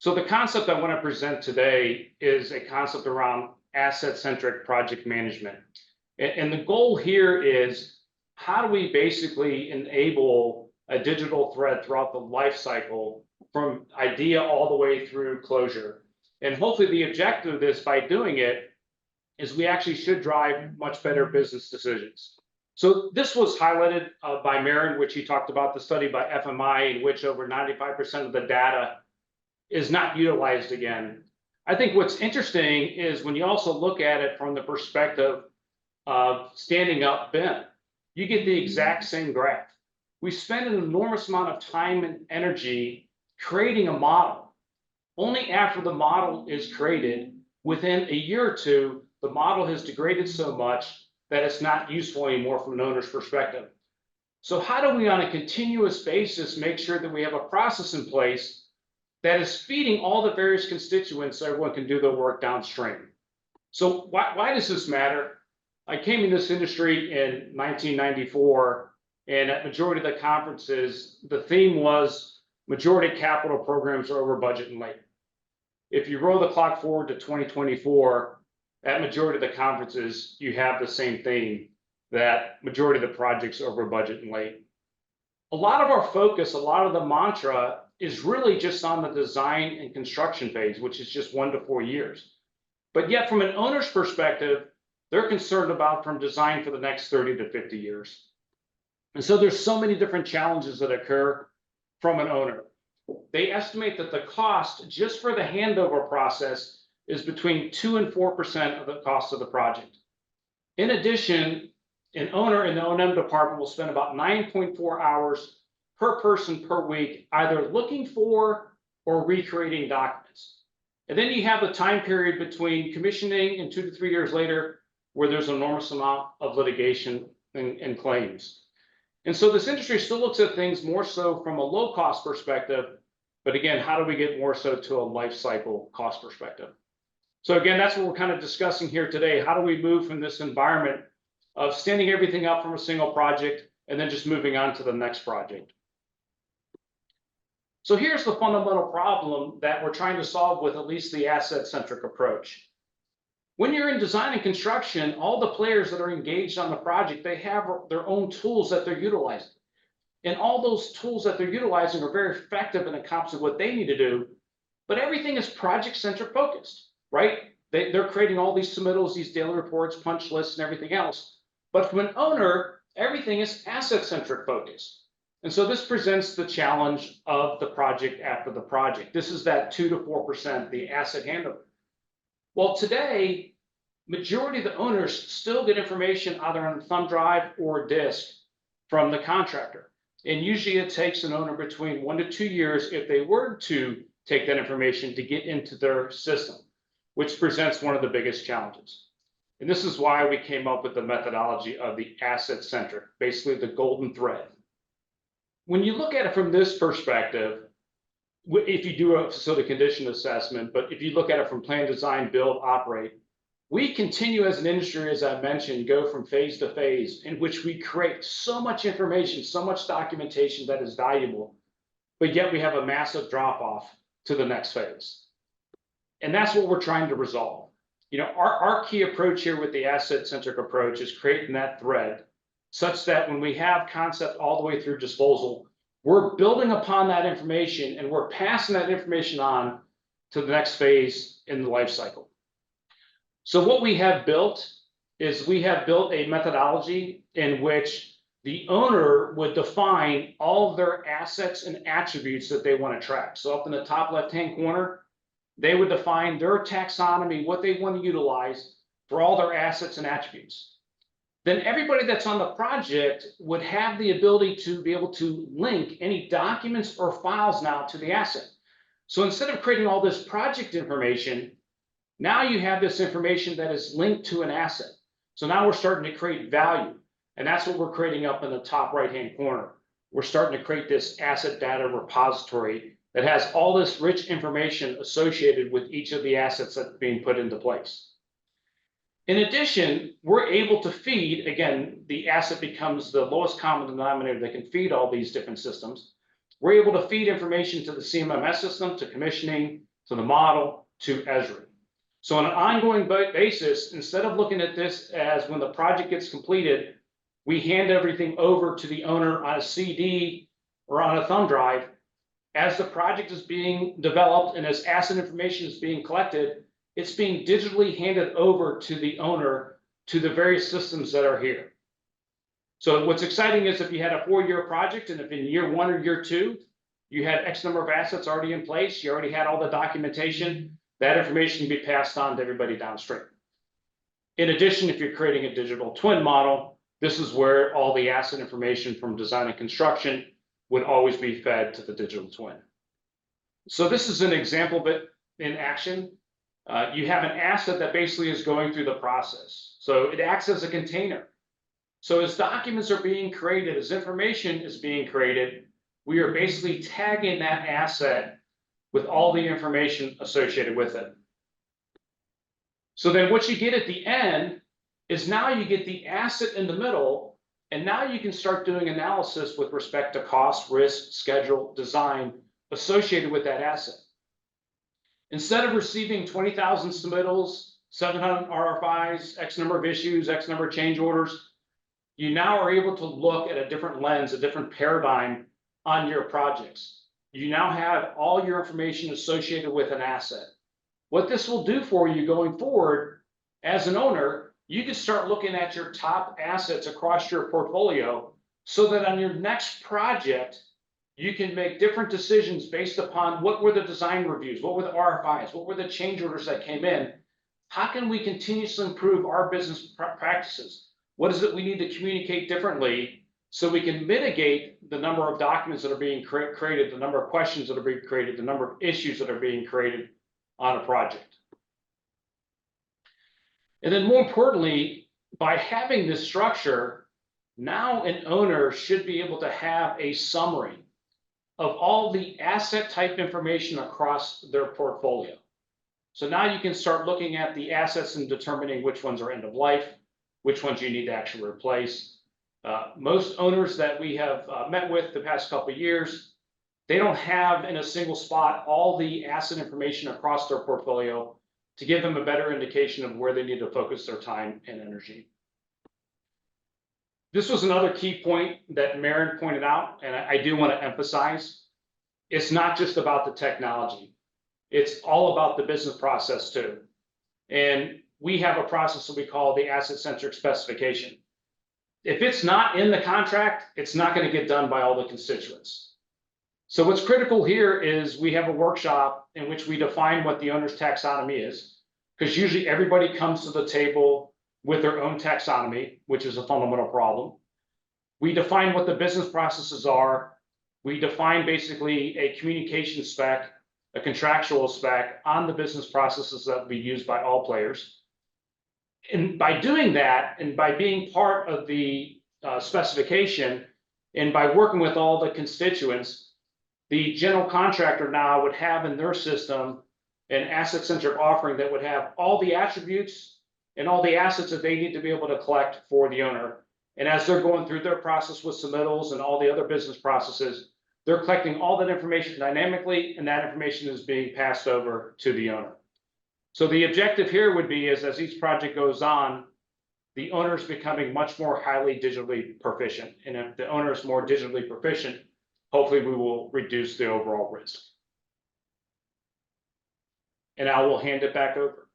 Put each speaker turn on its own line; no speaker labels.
So the concept I want to present today is a concept around asset-centric project management. And the goal here is how do we basically enable a digital thread throughout the life cycle from idea all the way through closure. And hopefully the objective of this by doing it is we actually should drive much better business decisions. So this was highlighted by Marin, which he talked about the study by FMI, in which over 95% of the data is not utilized again. I think what's interesting is when you also look at it from the perspective of standing up BIM, you get the exact same graph. We spend an enormous amount of time and energy creating a model. Only after the model is created, within a year or two, the model has degraded so much that it's not useful anymore from an owner's perspective. So how do we, on a continuous basis, make sure that we have a process in place that is feeding all the various constituents so everyone can do their work downstream? So why does this matter? I came in this industry in 1994, and at majority of the conferences, the theme was majority capital programs are over budget and late. If you roll the clock forward to 2024, at majority of the conferences, you have the same theme, that majority of the projects are over budget and late. A lot of our focus, a lot of the mantra is really just on the design and construction phase, which is just 1 to 4 years. But yet from an owner's perspective, they're concerned about from design for the next 30 to 50 years. And so there's so many different challenges that occur from an owner. They estimate that the cost just for the handover process is between 2 and 4% of the cost of the project. In addition, an owner in the O&M department will spend about 9.4 hours per person per week, either looking for or recreating documents. And then you have the time period between commissioning and 2 to 3 years later, where there's an enormous amount of litigation and claims. And so this industry still looks at things more so from a low cost perspective, but again, how do we get more so to a life cycle cost perspective? So again, that's what we're kind of discussing here today. How do we move from this environment of standing everything up from a single project and then just moving on to the next project? So here's the fundamental problem that we're trying to solve with at least the asset-centric approach. When you're in design and construction, all the players that are engaged on the project, they have their own tools that they're utilizing. And all those tools that they're utilizing are very effective in accomplishing what they need to do, but everything is project-centric focused, right? They're creating all these submittals, these daily reports, punch lists, and everything else. But from an owner, everything is asset-centric focused. And so this presents the challenge of the project after the project. This is that 2 to 4%, the asset handover. Well, today, majority of the owners still get information either on a thumb drive or disk from the contractor. And usually it takes an owner between 1 to 2 years if they were to take that information to get into their system, which presents one of the biggest challenges. And this is why we came up with the methodology of the asset-centric, basically the golden thread. When you look at it from this perspective, if you do a facility condition assessment, but if you look at it from plan, design, build, operate, we continue as an industry, as I mentioned, go from phase to phase in which we create so much information, so much documentation that is valuable, but yet we have a massive drop off to the next phase. And that's what we're trying to resolve. You know, our key approach here with the asset-centric approach is creating that thread such that when we have concept all the way through disposal, we're building upon that information and we're passing that information on to the next phase in the life cycle. So what we have built is we have built a methodology in which the owner would define all of their assets and attributes that they want to track. So up in the top left-hand corner, they would define their taxonomy, what they want to utilize for all their assets and attributes. Then everybody that's on the project would have the ability to be able to link any documents or files now to the asset. So instead of creating all this project information, now you have this information that is linked to an asset. So now we're starting to create value. And that's what we're creating up in the top right-hand corner. We're starting to create this asset data repository that has all this rich information associated with each of the assets that's being put into place. In addition, we're able to feed, again, the asset becomes the lowest common denominator that can feed all these different systems. We're able to feed information to the CMMS system, to commissioning, to the model, to Esri. So on an ongoing basis, instead of looking at this as when the project gets completed, we hand everything over to the owner on a CD or on a thumb drive. As the project is being developed and as asset information is being collected, it's being digitally handed over to the owner to the various systems that are here. So what's exciting is if you had a 4-year project and if in year 1 or year 2, you had X number of assets already in place, you already had all the documentation, that information can be passed on to everybody downstream. In addition, if you're creating a digital twin model, this is where all the asset information from design and construction would always be fed to the digital twin. So this is an example of it in action. You have an asset that basically is going through the process. So it acts as a container. So as documents are being created, as information is being created, we are basically tagging that asset with all the information associated with it. So then what you get at the end is now you get the asset in the middle, and now you can start doing analysis with respect to cost, risk, schedule, design associated with that asset. Instead of receiving 20,000 submittals, 700 RFIs, X number of issues, X number of change orders, you now are able to look at a different lens, a different paradigm on your projects. You now have all your information associated with an asset. What this will do for you going forward, as an owner, you can start looking at your top assets across your portfolio so that on your next project, you can make different decisions based upon what were the design reviews, what were the RFIs, what were the change orders that came in. How can we continuously improve our business practices? What is it we need to communicate differently so we can mitigate the number of documents that are being created, the number of questions that are being created, the number of issues that are being created on a project. And then more importantly, by having this structure, now an owner should be able to have a summary of all the asset type information across their portfolio. So now you can start looking at the assets and determining which ones are end of life, which ones you need to actually replace. Most owners that we have met with the past couple of years, they don't have in a single spot all the asset information across their portfolio to give them a better indication of where they need to focus their time and energy. This was another key point that Maren pointed out, and I do want to emphasize, it's not just about the technology. It's all about the business process too. And we have a process that we call the asset-centric specification. If it's not in the contract, it's not going to get done by all the constituents. So what's critical here is we have a workshop in which we define what the owner's taxonomy is, because usually everybody comes to the table with their own taxonomy, which is a fundamental problem. We define what the business processes are. We define basically a communication spec, a contractual spec on the business processes that will be used by all players. And by doing that, and by being part of the specification, and by working with all the constituents, the general contractor now would have in their system an asset-centric offering that would have all the attributes and all the assets that they need to be able to collect for the owner. And as they're going through their process with submittals and all the other business processes, they're collecting all that information dynamically, and that information is being passed over to the owner. So the objective here would be is as each project goes on, the owner is becoming much more highly digitally proficient. And if the owner is more digitally proficient, hopefully we will reduce the overall risk. And I will hand it back over.